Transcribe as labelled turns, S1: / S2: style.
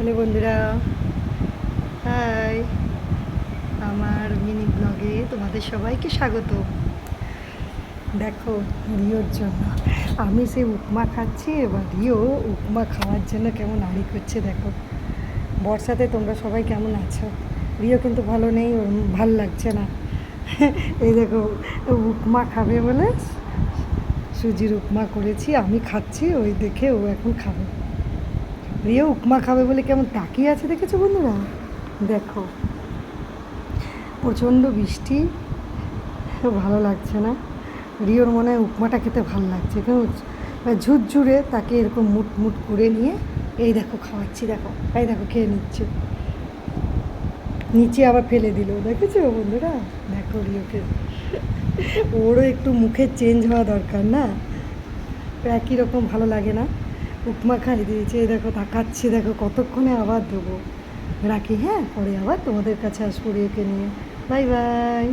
S1: Hello বন্ধুরা, high. আমার mini ব্লগে তোমাদের সবাইকে স্বাগত। দেখো, রিওর জন্য আমি সেই উপমা খাচ্ছি, এবার রিও উপমা খাওয়ার জন্য কেমন আড়ি করছে। দেখো, বর্ষাতে তোমরা সবাই কেমন আছো? রিও কিন্তু ভালো নেই, ওর ভাল লাগছে না। এই দেখো, উপমা খাবে বলে সুজির উপমা করেছি, আমি খাচ্ছি, ওই দেখে ও এখন খাবে। রিও উপমা খাবে বলে কেমন তাকিয়ে আছে, দেখেছো বন্ধুরা? দেখো, প্রচণ্ড বৃষ্টি, ভালো লাগছে না। রিওর মনে হয় উপমাটা খেতে ভালো লাগছে, কেন ঝুরঝুরে তাকে এরকম মুট মুট করে নিয়ে এই দেখো খাওয়াচ্ছি। দেখো, এই দেখো খেয়ে নিচ্ছে, নিচে আবার ফেলে দিল। দেখেছো বন্ধুরা? দেখো রিওকে, ওরও একটু মুখের চেঞ্জ হওয়া দরকার না, একই রকম ভালো লাগে না। উপমা খাইয়ে দিয়েছে, এই দেখো তাকাচ্ছি, দেখো কতক্ষণে আবার দেবো। রাখি, হ্যাঁ, পরে আবার তোমাদের কাছে আসবো রিওকে নিয়ে। Bye bye.